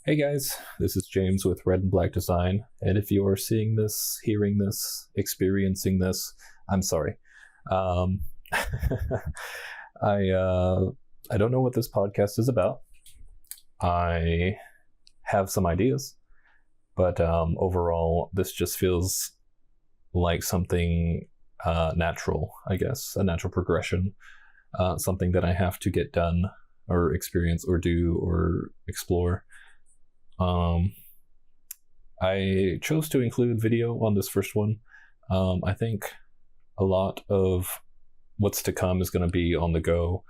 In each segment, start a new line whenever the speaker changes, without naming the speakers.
Hey guys, this is James with Red and Black Design, and if you're seeing this, hearing this, experiencing this, I'm sorry. Um, I I don't know what this podcast is about. I have some ideas, but overall, this just feels like something natural, I guess, a natural progression, something that I have to get done or experience or do or explore. Um, I chose to include video on this first one. I think a lot of what's to come is going to be on the go,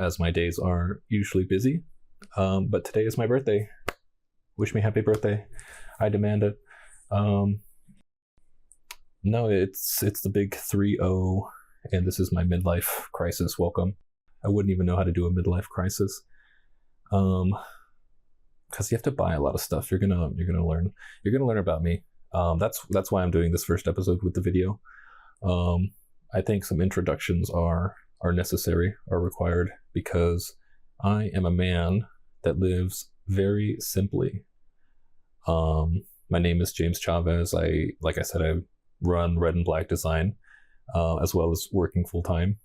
as my days are usually busy. But today is my birthday. Wish me happy birthday. I demand it. No, it's the big 3-0, and this is my midlife crisis. Welcome. I wouldn't even know how to do a midlife crisis. Because you have to buy a lot of stuff. You're gonna learn. You're gonna learn about me. That's why I'm doing this first episode with the video. I think some introductions are necessary, are required, because I am a man that lives very simply. My name is James Chavez. Like I said, I run Red and Black Design, as well as working full time.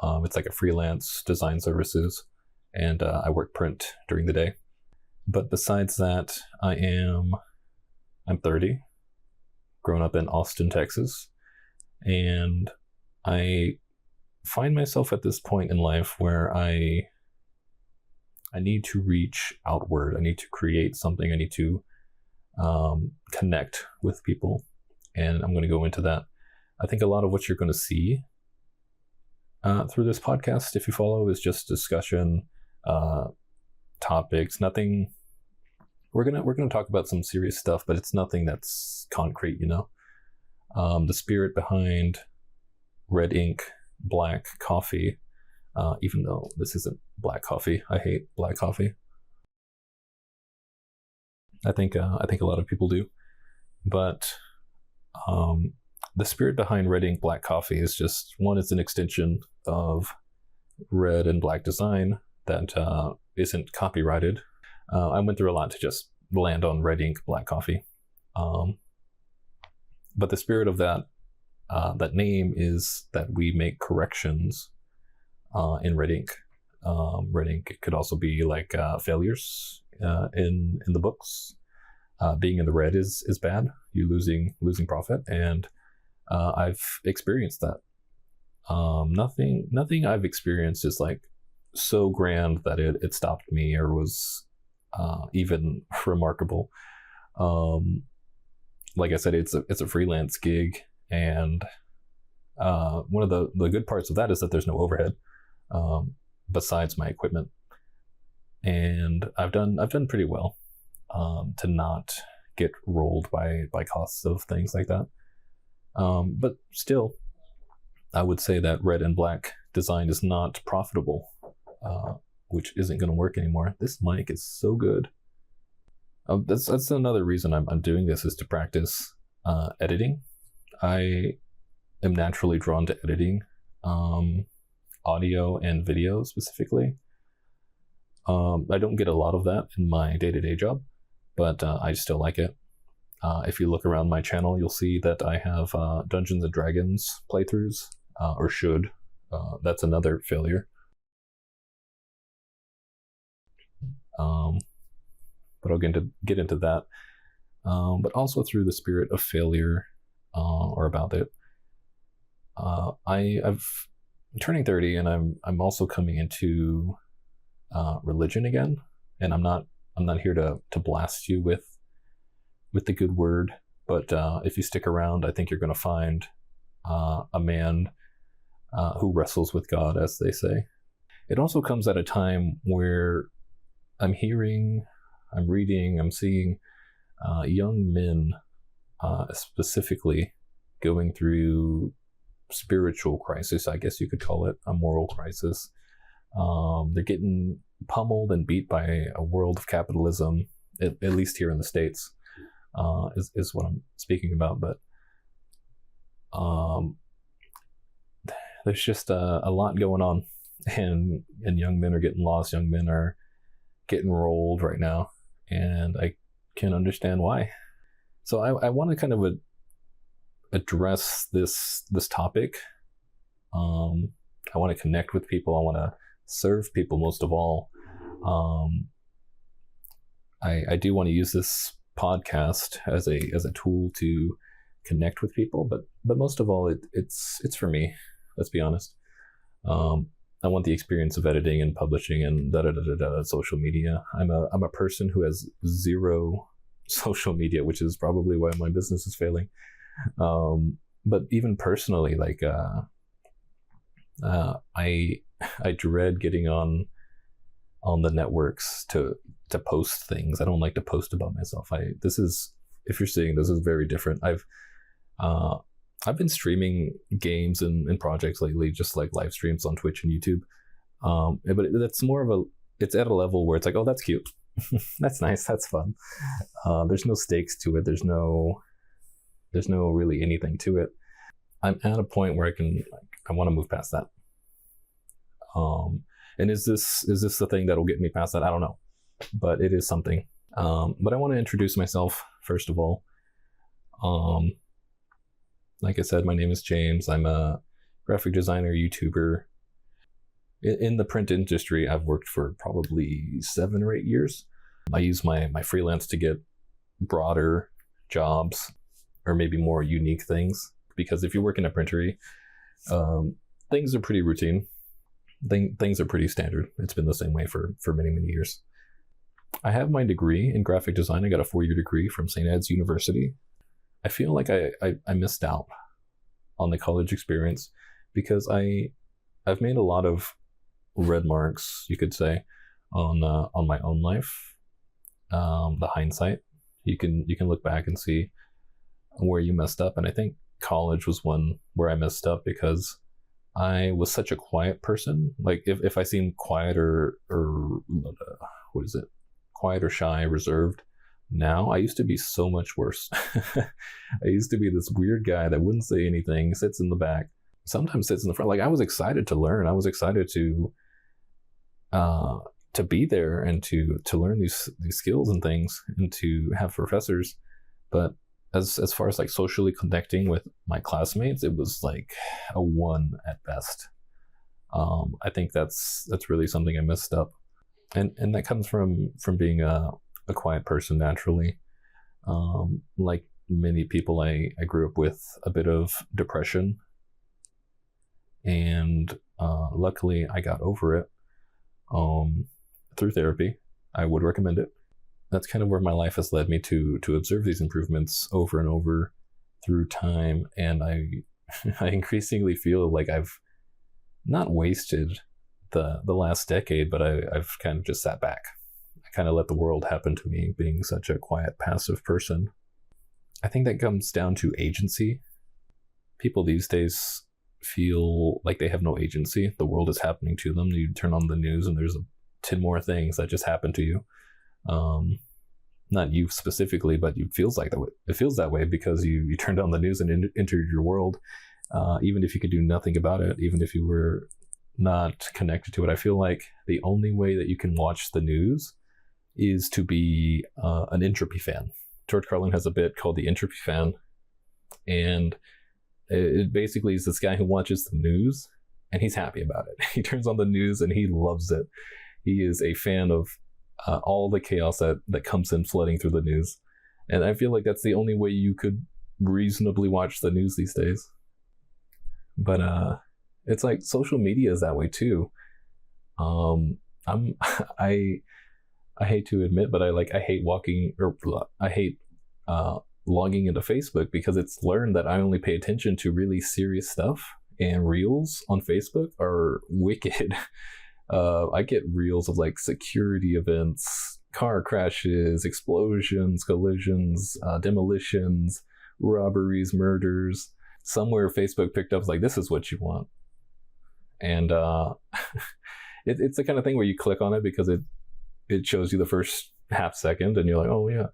It's like a freelance design services, and I work print during the day. But besides that, I'm 30, grown up in Austin, Texas, and I find myself at this point in life where I need to reach outward. I need to create something. I need to connect with people, and I'm going to go into that. I think a lot of what you're going to see through this podcast, if you follow, is just discussion, topics. Nothing. We're gonna talk about some serious stuff, but it's nothing that's concrete, you know. The spirit behind red ink, black coffee, even though this isn't black coffee. I hate black coffee. I think a lot of people do, but the spirit behind red ink, black coffee is just one. It's an extension of Red and Black Design that isn't copyrighted. I went through a lot to just land on red ink, black coffee. But the spirit of that name is that we make corrections in red ink. Red ink could also be like failures in the books. Being in the red is bad. You losing profit, and I've experienced that. Nothing I've experienced is like so grand that it stopped me or was even remarkable. Like I said, it's a freelance gig, and one of the good parts of that is that there's no overhead besides my equipment, and I've done pretty well to not get rolled by costs of things like that. But still, I would say that Red and Black Design is not profitable, which isn't going to work anymore. This mic is so good. That's another reason I'm doing this, is to practice editing. I am naturally drawn to editing, audio and video specifically. I don't get a lot of that in my day-to-day job, but I still like it. If you look around my channel, you'll see that I have Dungeons and Dragons playthroughs, or should. That's another failure. But I'll get into that. But also through the spirit of failure, or about it, I'm turning 30, and I'm also coming into religion again. And I'm not here to blast you with the good word, but if you stick around, I think you're going to find a man who wrestles with God, as they say. It also comes at a time where I'm reading, I'm seeing young men specifically going through spiritual crisis, I guess you could call it, a moral crisis. They're getting pummeled and beat by a world of capitalism, at least here in the States, is what I'm speaking about. But there's just a lot going on, and young men are getting lost. Young men are getting rolled right now, and I can understand why. So I want to kind of address this topic. I want to connect with people. I want to serve people most of all. I do want to use this podcast as a tool to connect with people, but most of all, it's for me. Let's be honest. I want the experience of editing and publishing and social media. I'm a person who has zero social media, which is probably why my business is failing. But even personally, like I dread getting on the networks to post things. I don't like to post about myself. If you're seeing this, is very different. I've been streaming games and projects lately, just like live streams on Twitch and YouTube. But that's more of it's at a level where it's like, oh, that's cute. That's nice. That's fun. There's no stakes to it. There's no really anything to it. I'm at a point where I want to move past that. And is this the thing that'll get me past that? I don't know, but it is something. But I want to introduce myself first of all. Like I said, my name is James. I'm a graphic designer, YouTuber. In the print industry, I've worked for probably 7 or 8 years. I use my freelance to get broader jobs or maybe more unique things. Because if you work in a printery, things are pretty routine. Things are pretty standard. It's been the same way for many, many years. I have my degree in graphic design. I got a 4-year degree from St. Ed's University. I feel like I missed out on the college experience because I've made a lot of red marks, you could say, on my own life. The hindsight, you can look back and see where you messed up, and I think college was one where I messed up because I was such a quiet person. Like if I seem quiet or quiet or shy, reserved. Now, I used to be so much worse. I used to be this weird guy that wouldn't say anything, sits in the back, sometimes sits in the front. Like I was excited to learn. I was excited to be there and to learn these skills and things and to have professors. But as far as like socially connecting with my classmates, it was like a 1 at best. I think that's really something I messed up, and that comes from being a quiet person naturally. Like many people, I grew up with a bit of depression, and luckily I got over it through therapy. I would recommend it. That's kind of where my life has led me to observe these improvements over and over through time, and I increasingly feel like I've not wasted the last decade, but I've kind of just sat back. Kind of let the world happen to me, being such a quiet, passive person. I think that comes down to agency. People these days feel like they have no agency. The world is happening to them. You turn on the news and there's 10 more things that just happened to you. Not you specifically, but it feels like that way. It feels that way because you turned on the news and entered your world. Even if you could do nothing about it, even if you were not connected to it. I feel like the only way that you can watch the news is to be an entropy fan. George Carlin has a bit called the entropy fan, and it basically is this guy who watches the news and he's happy about it. He turns on the news and he loves it. He is a fan of all the chaos that comes in flooding through the news, and I feel like that's the only way you could reasonably watch the news these days. But it's like social media is that way too. I hate to admit, but I hate logging into Facebook because it's learned that I only pay attention to really serious stuff, and reels on Facebook are wicked. I get reels of like security events, car crashes, explosions, collisions, demolitions, robberies, murders. Somewhere Facebook picked up like, this is what you want. And it's the kind of thing where you click on it because it shows you the first half second and you're like, oh yeah.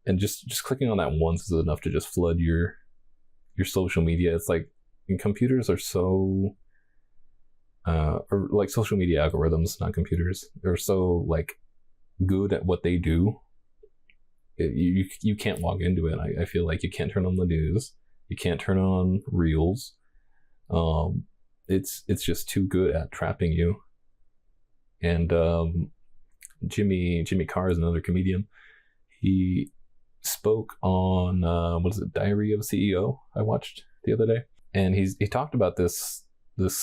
And just clicking on that once is enough to just flood your social media. It's like computers are so or like social media algorithms, not computers, they're so like good at what they do, you can't walk into it. I feel like you can't turn on the news, you can't turn on reels. It's just too good at trapping you. And Jimmy Carr is another comedian. He spoke on what is it, Diary of a CEO, I watched the other day, and he talked about this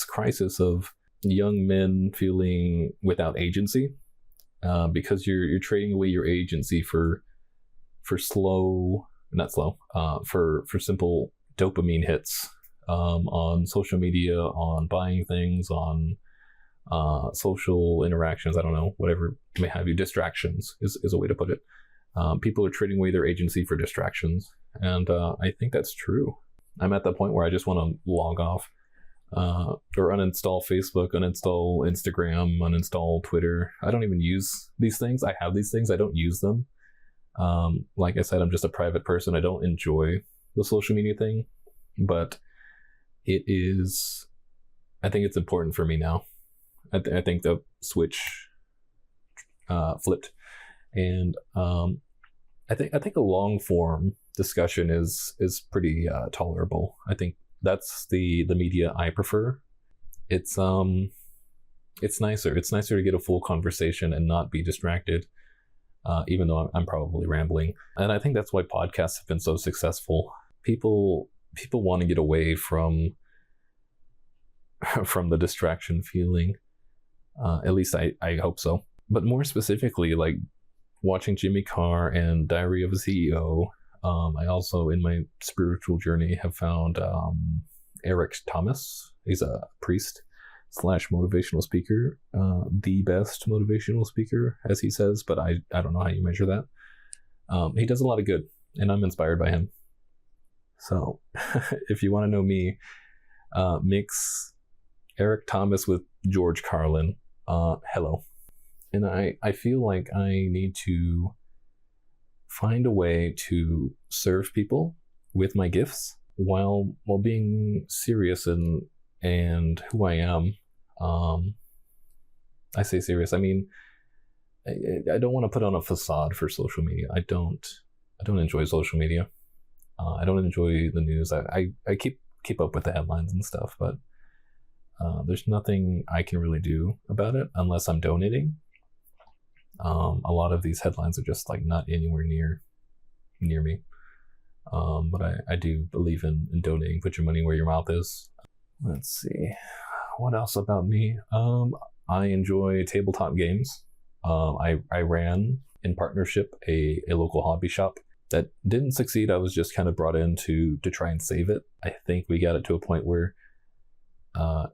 crisis of young men feeling without agency, because you're trading away your agency for simple dopamine hits, on social media, on buying things, on social interactions. I don't know, whatever may have you. Distractions is a way to put it. People are trading away their agency for distractions, and I think that's true. I'm at the point where I just want to log off, or uninstall Facebook, uninstall Instagram, uninstall Twitter. I don't even use these things. I have these things, I don't use them. Like I said, I'm just a private person. I don't enjoy the social media thing, but I think it's important for me now. I think the switch flipped, and I think a long form discussion is pretty tolerable. I think that's the media I prefer. It's nicer. It's nicer to get a full conversation and not be distracted, even though I'm probably rambling. And I think that's why podcasts have been so successful. People want to get away from the distraction feeling. At least I hope so. But more specifically, like watching Jimmy Carr and Diary of a CEO, I also, in my spiritual journey, have found Eric Thomas. He's a priest / motivational speaker, the best motivational speaker, as he says, but I don't know how you measure that. He does a lot of good, and I'm inspired by him. So if you want to know me, mix Eric Thomas with George Carlin. Hello. And I feel like I need to find a way to serve people with my gifts while being serious and who I am. I say serious, I mean, I don't want to put on a facade for social media. I don't enjoy social media. I don't enjoy the news. I keep up with the headlines and stuff, but there's nothing I can really do about it unless I'm donating. A lot of these headlines are just like not anywhere near me. But I do believe in donating. Put your money where your mouth is. Let's see. What else about me? I enjoy tabletop games. I ran in partnership a local hobby shop that didn't succeed. I was just kind of brought in to try and save it. I think we got it to a point where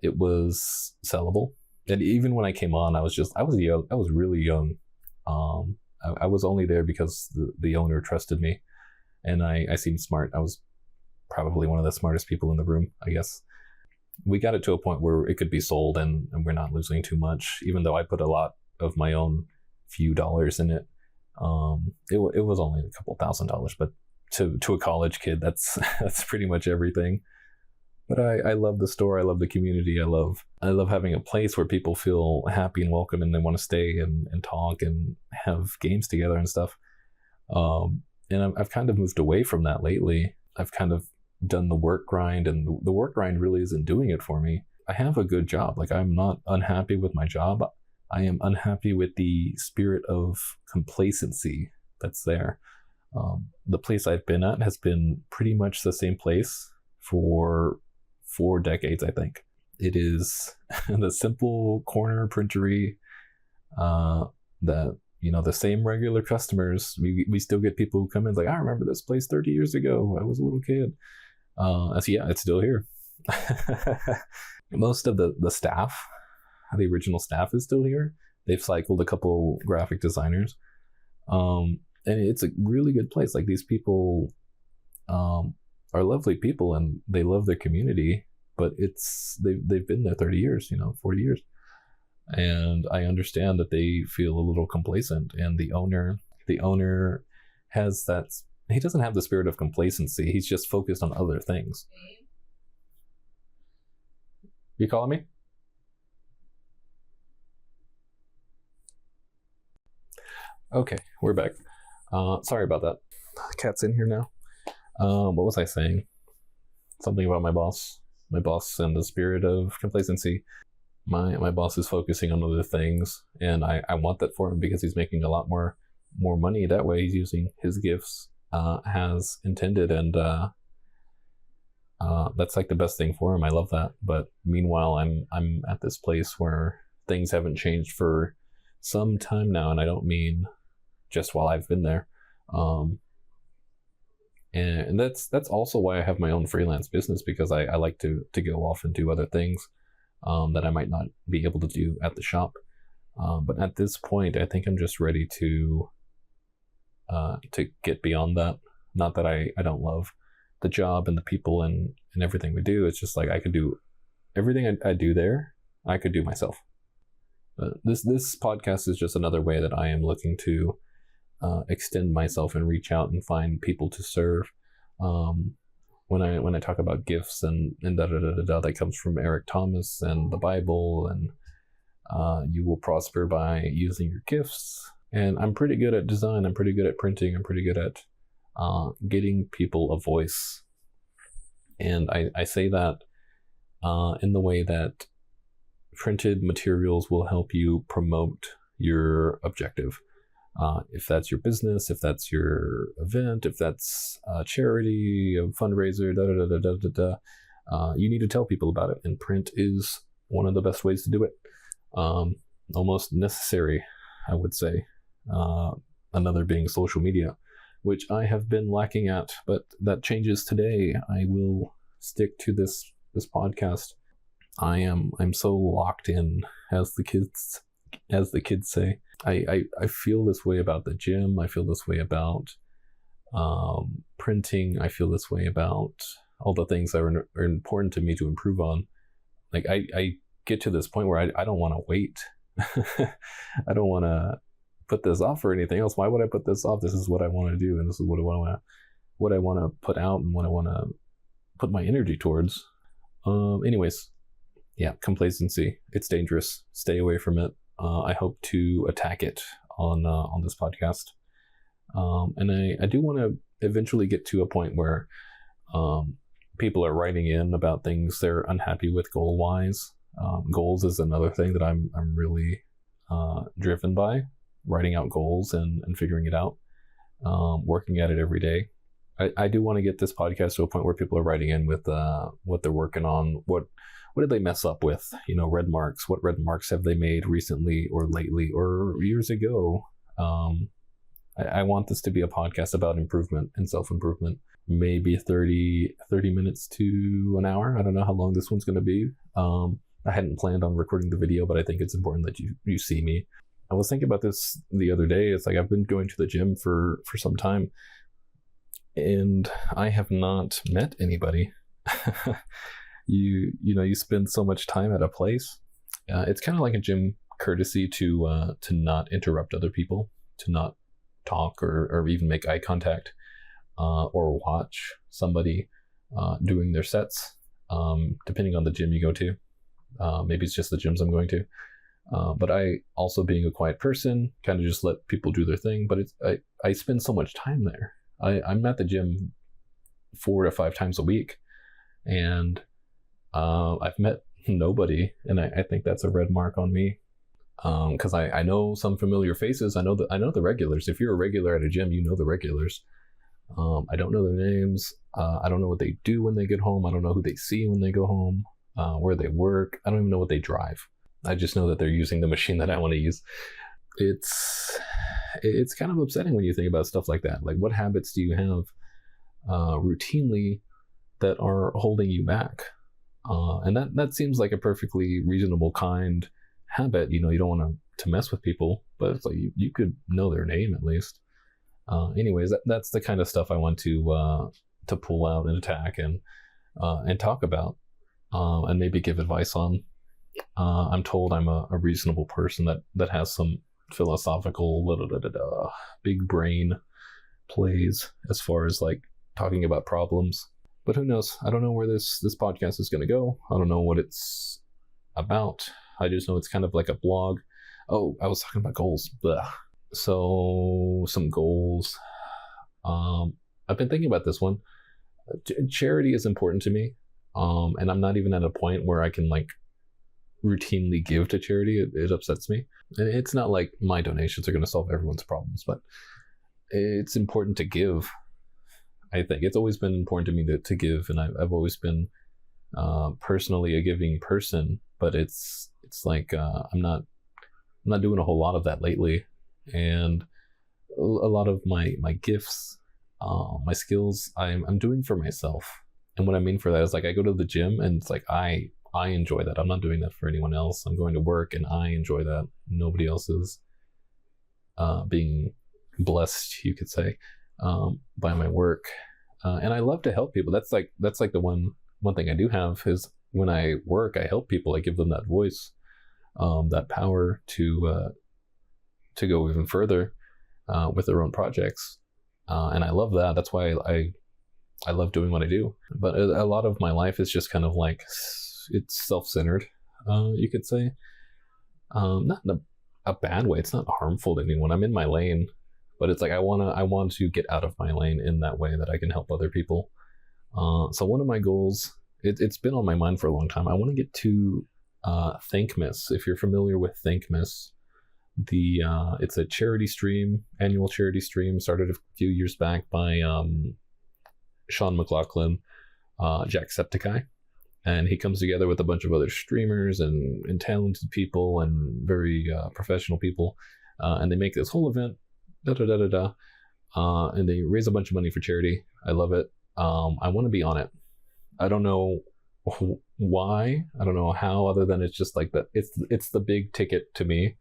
it was sellable. And even when I came on, I was young. I was really young. I was only there because the owner trusted me, and I seemed smart. I was probably one of the smartest people in the room, I guess. We got it to a point where it could be sold, and we're not losing too much, even though I put a lot of my own few dollars in it. It was only a couple $1,000s, but to a college kid, that's pretty much everything. But I love the store. I love the community. I love having a place where people feel happy and welcome, and they want to stay and talk and have games together and stuff. And I've kind of moved away from that lately. I've kind of done the work grind, and the work grind really isn't doing it for me. I have a good job. Like, I'm not unhappy with my job. I am unhappy with the spirit of complacency that's there. The place I've been at has been pretty much the same place for 4 decades, I think. It is the simple corner printery that, the same regular customers. We still get people who come in like, I remember this place 30 years ago. I was a little kid. So yeah, it's still here. Most of the staff, the original staff, is still here. They've cycled a couple graphic designers. And it's a really good place. Like, these people are lovely people, and they love their community, but they've been there 30 years, 40 years. And I understand that they feel a little complacent, and the owner has that. He doesn't have the spirit of complacency. He's just focused on other things. You calling me? Okay, we're back. Sorry about that. The cat's in here now. What was I saying? Something about my boss. My boss and the spirit of complacency. My boss is focusing on other things, and I want that for him because he's making a lot more money that way. He's using his gifts as intended, and that's like the best thing for him. I love that. But meanwhile, I'm at this place where things haven't changed for some time now, and I don't mean just while I've been there. And that's also why I have my own freelance business, because I like to go off and do other things that I might not be able to do at the shop. But at this point, I think I'm just ready to get beyond that. Not that I don't love the job and the people and everything we do. It's just like I could do everything I do there, I could do myself. This podcast is just another way that I am looking to extend myself and reach out and find people to serve. When I talk about gifts and da da da da, that comes from Eric Thomas and the Bible, and you will prosper by using your gifts. And I'm pretty good at design. I'm pretty good at printing. I'm pretty good at getting people a voice. And I say that in the way that printed materials will help you promote your objective. If that's your business, if that's your event, if that's a charity, a fundraiser, you need to tell people about it. And print is one of the best ways to do it. Almost necessary, I would say. Another being social media, which I have been lacking at, but that changes today. I will stick to this podcast. I'm so locked in, as the kids say. I feel this way about the gym. I feel this way about printing. I feel this way about all the things that are important to me to improve on. Like I get to this point where I don't want to wait. I don't want to put this off or anything else. Why would I put this off? This is what I want to do, and this is what I want to put out, and what I want to put my energy towards. Anyways, yeah, complacency. It's dangerous. Stay away from it. I hope to attack it on this podcast, and I do want to eventually get to a point where people are writing in about things they're unhappy with goal wise. Goals is another thing that I'm really driven by. Writing out goals and figuring it out, working at it every day. I do want to get this podcast to a point where people are writing in with what they're working on, what did they mess up with, red marks, what red marks have they made recently or lately or years ago. I want this to be a podcast about improvement and self-improvement, maybe 30 minutes to an hour. I don't know how long this one's going to be. I hadn't planned on recording the video, but I think it's important that you see me. I was thinking about this the other day. It's like I've been going to the gym for some time, and I have not met anybody. You spend so much time at a place. It's kind of like a gym courtesy to not interrupt other people, to not talk or even make eye contact, or watch somebody doing their sets, depending on the gym you go to. Maybe it's just the gyms I'm going to. But I also, being a quiet person, kind of just let people do their thing. But I spend so much time there. I'm at the gym 4 to 5 times a week, and I've met nobody, and I think that's a red mark on me. Because I know some familiar faces. I know the regulars. If you're a regular at a gym, you know the regulars. I don't know their names. I don't know what they do when they get home. I don't know who they see when they go home. Where they work. I don't even know what they drive. I just know that they're using the machine that I want to use. It's kind of upsetting when you think about stuff like that. Like, what habits do you have routinely that are holding you back? And that seems like a perfectly reasonable, kind habit. You don't want to mess with people, but it's like you could know their name at least. Anyways, that's the kind of stuff I want to pull out and attack and talk about, and maybe give advice on. I'm told I'm a reasonable person that has some philosophical big brain plays as far as like talking about problems. But who knows? I don't know where this podcast is going to go. I don't know what it's about. I just know it's kind of like a blog. Oh, I was talking about goals. Blah. So some goals. I've been thinking about this one. Charity is important to me, and I'm not even at a point where I can like routinely give to charity. It upsets me, and it's not like my donations are going to solve everyone's problems, but it's important to give. I think it's always been important to me to give, and I've always been personally a giving person. But it's like I'm not doing a whole lot of that lately, and a lot of my gifts, my skills, I'm doing for myself. And what I mean for that is like I go to the gym, and it's like I enjoy that. I'm not doing that for anyone else. I'm going to work, and I enjoy that. Nobody else is being blessed, you could say, by my work. And I love to help people. That's like the one thing I do have is when I work, I help people. I give them that voice, that power to go even further with their own projects. And I love that. That's why I love doing what I do. But a lot of my life is just kind of like, it's self-centered, you could say. Not in a bad way. It's not harmful to anyone. I'm in my lane, but it's like I want to get out of my lane in that way that I can help other people. So one of my goals, it's been on my mind for a long time. I want to get to Thankmas. If you're familiar with Thankmas, it's a charity stream, annual charity stream, started a few years back by Sean McLaughlin, Jacksepticeye. And he comes together with a bunch of other streamers and talented people and very professional people. And they make this whole event, and they raise a bunch of money for charity. I love it. I want to be on it. I don't know why. I don't know how, other than it's just like that. It's the big ticket to me.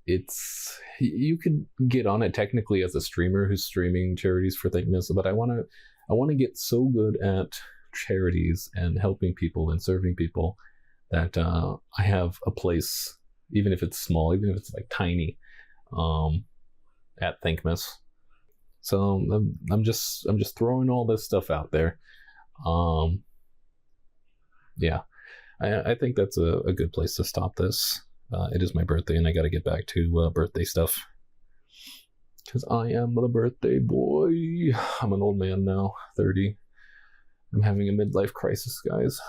It's, you can get on it technically as a streamer who's streaming charities for Thankmas, but I want to get so good at charities and helping people and serving people that I have a place, even if it's small, even if it's like tiny, at Thankmas. So I'm just throwing all this stuff out there. Yeah, I think that's a good place to stop this. It is my birthday, and I got to get back to birthday stuff. Because I am the birthday boy. I'm an old man now, 30. I'm having a midlife crisis, guys.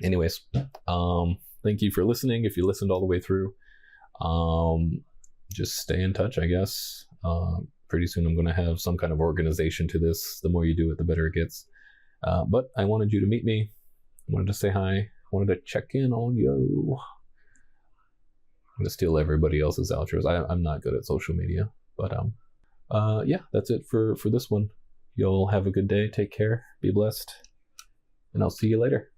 Anyways, thank you for listening. If you listened all the way through, just stay in touch, I guess. Pretty soon I'm going to have some kind of organization to this. The more you do it, the better it gets. But I wanted you to meet me. I wanted to say hi. I wanted to check in on you. I'm going to steal everybody else's outros. I'm not good at social media. But yeah, that's it for this one. Y'all have a good day. Take care. Be blessed. And I'll see you later.